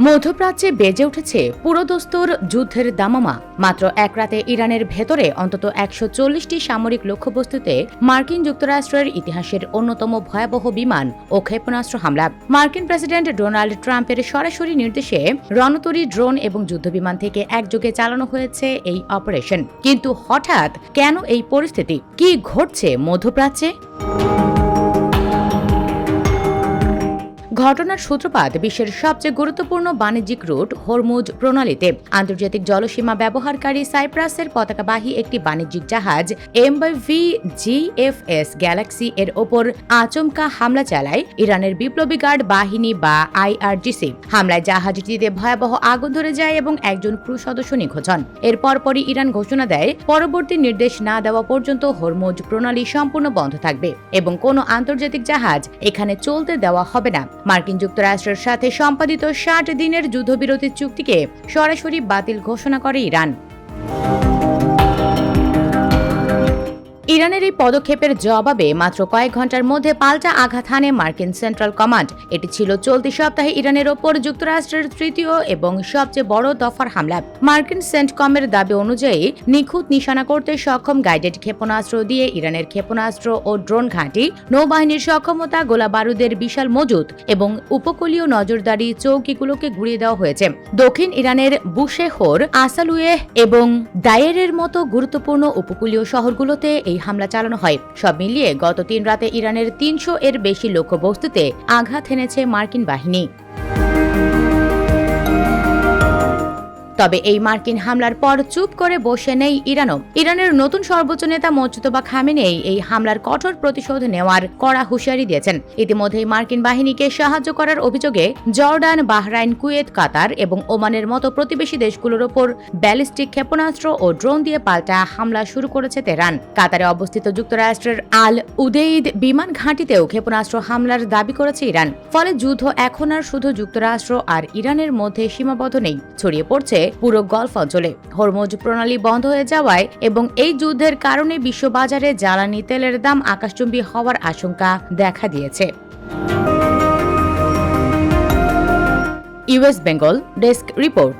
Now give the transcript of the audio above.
মধ্যপ্রাচ্যে বেজে উঠেছে পুরোদস্তুর যুদ্ধের দামামা। মাত্র এক রাতে ইরানের ভেতরে অন্তত ১৪০টি সামরিক লক্ষ্যবস্তুতে মার্কিন যুক্তরাষ্ট্রের ইতিহাসের অন্যতম ভয়াবহ বিমান ও ক্ষেপণাস্ত্র হামলা। মার্কিন প্রেসিডেন্ট ডোনাল্ড ট্রাম্পের সরাসরি নির্দেশে রণতরী, ড্রোন এবং যুদ্ধবিমান থেকে একযোগে চালানো হয়েছে এই অপারেশন। কিন্তু হঠাৎ কেন এই পরিস্থিতি? কি ঘটছে মধ্যপ্রাচ্যে? ঘটনার সূত্রপাত বিশ্বের সবচেয়ে গুরুত্বপূর্ণ বাণিজ্যিক রুট হরমুজ প্রণালীতে আন্তর্জাতিক জলসীমা ব্যবহারকারী সাইপ্রাসের পতাকাবাহী একটি বাণিজ্যিক জাহাজ MV GFS গ্যালাক্সি এর ওপর আচমকা হামলা চালায় ইরানের বিপ্লবী গার্ড বাহিনী বা IRGC। হামলায় জাহাজটিতে ভয়াবহ আগুন ধরে যায় এবং একজন ক্রু সদস্য নিখোঁজ হন। এর পরপরই ইরান ঘোষণা দেয় পরবর্তী নির্দেশ না দেওয়া পর্যন্ত হরমুজ প্রণালী সম্পূর্ণ বন্ধ থাকবে এবং কোনো আন্তর্জাতিক জাহাজ এখানে চলতে দেওয়া হবে না। মার্কিন যুক্তরাষ্ট্রের সাথে সম্পাদিত ৬০ দিনের যুদ্ধবিরতির চুক্তিকে সরাসরি বাতিল ঘোষণা করে ইরান। ইরানের এই পদক্ষেপের জবাবে মাত্র কয়েক ঘন্টার মধ্যে পাল্টা আঘাত হানে মার্কিন সেন্ট্রাল কমান্ড। এটি ছিল চলতি সপ্তাহে ইরানের ওপর যুক্তরাষ্ট্রের তৃতীয় এবং সবচেয়ে বড় দফার হামলা। মার্কিন সেন্টকমের দাবি অনুযায়ী নিখুঁত নিশানা করতে সক্ষম গাইডেড ক্ষেপণাস্ত্র দিয়ে ইরানের ক্ষেপণাস্ত্র ও ড্রোন ঘাঁটি, নৌবাহিনীর সক্ষমতা, গোলা বারুদের বিশাল মজুত এবং উপকূলীয় নজরদারি চৌকিগুলোকে গুড়িয়ে দেওয়া হয়েছে। দক্ষিণ ইরানের বুশেহর, আসালুয়েহ এবং দায়েরের মতো গুরুত্বপূর্ণ উপকূলীয় শহরগুলোতে এই হামলা চালানো হয়। সব মিলিয়ে গত ৩ রাতে ইরানের ৩০০ এর বেশি লক্ষ্যবস্তুতে আঘাত হেনেছে মার্কিন বাহিনী। তবে এই মার্কিন হামলার পর চুপ করে বসে নেই ইরানও। ইরানের নতুন সর্বোচ্চ নেতা মোজতবা খামেনেই এই হামলার কঠোর প্রতিশোধ নেওয়ার কড়া হুঁশিয়ারি দিয়েছেন। ইতিমধ্যেই মার্কিন বাহিনীকে সাহায্য করার অভিযোগে জর্ডান, বাহরাইন, কুয়েত, কাতার এবং ওমানের মতো প্রতিবেশী দেশগুলোর ওপর ব্যালিস্টিক ক্ষেপণাস্ত্র ও ড্রোন দিয়ে পাল্টা হামলা শুরু করেছে তেহরান। কাতারে অবস্থিত যুক্তরাষ্ট্রের আল উদেইদ বিমান ঘাঁটিতেও ক্ষেপণাস্ত্র হামলার দাবি করেছে ইরান। ফলে যুদ্ধ এখন আর শুধু যুক্তরাষ্ট্র আর ইরানের মধ্যে সীমাবদ্ধ নেই, ছড়িয়ে পড়ছে পুরো গলফ অঞ্চলে। হরমুজ প্রণালী বন্ধ হয়ে যাওয়ায় এবং এই যুদ্ধের কারণে বিশ্ববাজারে জ্বালানি তেলের দাম আকাশচুম্বী হওয়ার আশঙ্কা দেখা দিয়েছে। US Bengal desk report.